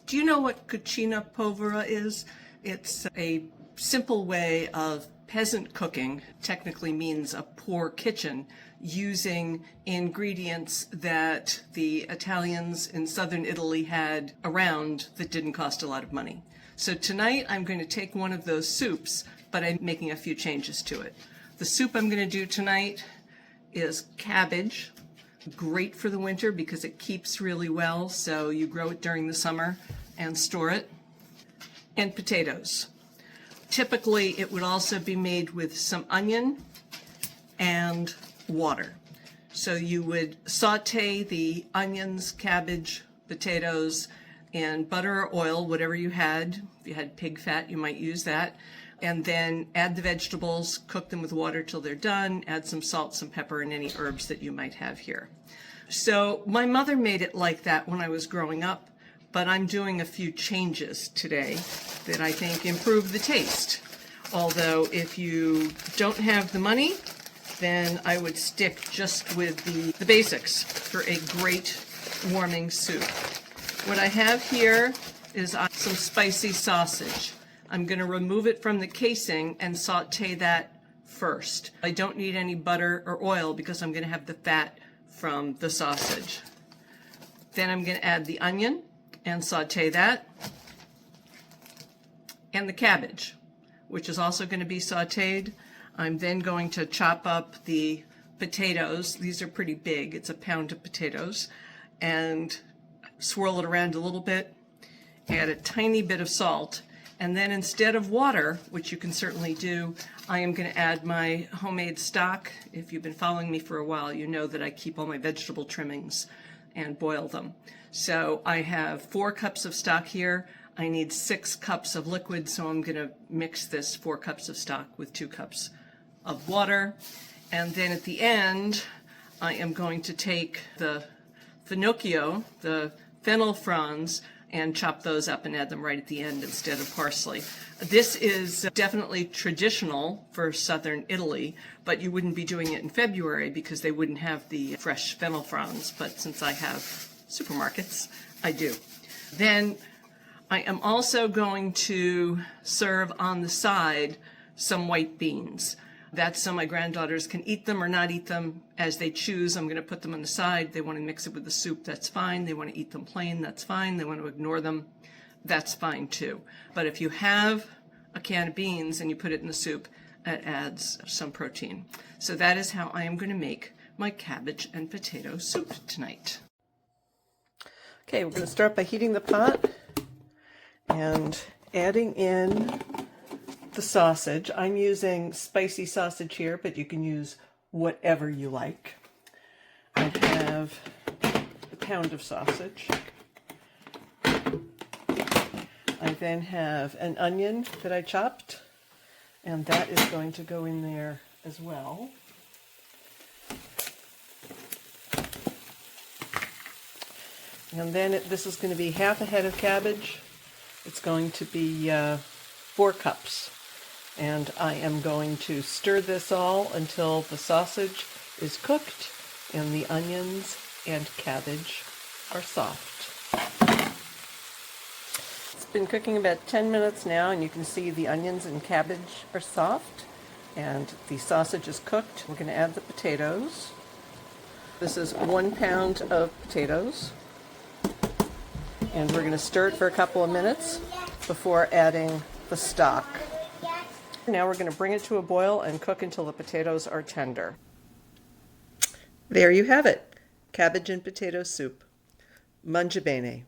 Do you know what Cucina Povera is? It's a simple way of peasant cooking, technically means a poor kitchen, using ingredients that the Italians in southern Italy had around that didn't cost a lot of money. So tonight I'm going to take one of those soups, but I'm making a few changes to it. The soup I'm going to do tonight is cabbage. Great for the winter because it keeps really well, so you grow it during the summer and store it. And potatoes. Typically it would also be made with some onion and water. So you would saute the onions, cabbage, potatoes in butter or oil, whatever you had. If you had pig fat, you might use that. And then add the vegetables, cook them with water till they're done, add some salt, some pepper, and any herbs that you might have here. So my mother made it like that when I was growing up, but I'm doing a few changes today that I think improve the taste. Although if you don't have the money, then I would stick just with the basics for a great warming soup. What I have here is some spicy sausage. I'm going to remove it from the casing and saute that first. I don't need any butter or oil because I'm going to have the fat from the sausage. Then I'm going to add the onion and saute that, and the cabbage, which is also going to be sauteed. I'm then going to chop up the potatoes. These are pretty big. It's a pound of potatoes. And swirl it around a little bit, add a tiny bit of salt, and then instead of water, which you can certainly do, I am going to add my homemade stock. If you've been following me for a while, you know that I keep all my vegetable trimmings and boil them. So I have 4 cups of stock here. I need 6 cups of liquid, so I'm going to mix this 4 cups of stock with 2 cups of water. And then at the end, I am going to take the finocchio, the fennel fronds, and chop those up and add them right at the end instead of parsley. This is definitely traditional for southern Italy, but you wouldn't be doing it in February because they wouldn't have the fresh fennel fronds, but since I have supermarkets, I do. Then I am also going to serve on the side some white beans. That's so my granddaughters can eat them or not eat them as they choose. I'm going to put them on the side. They want to mix it with the soup, that's fine. They want to eat them plain, that's fine. They want to ignore them, that's fine too. But if you have a can of beans and you put it in the soup, it adds some protein. So that is how I am going to make my cabbage and potato soup tonight. Okay, we're going to start by heating the pot and adding in the sausage. I'm using spicy sausage here, but you can use whatever you like. I have a pound of sausage. I then have an onion that I chopped, and that is going to go in there as well. And then this is going to be half a head of cabbage. It's going to be 4 cups. And I am going to stir this all until the sausage is cooked and the onions and cabbage are soft. It's been cooking about 10 minutes now, and you can see the onions and cabbage are soft and the sausage is cooked. We're going to add the potatoes. This is 1 pound of potatoes, and we're going to stir it for a couple of minutes before adding the stock. Now we're going to bring it to a boil and cook until the potatoes are tender. There you have it, cabbage and potato soup. Mangia bene.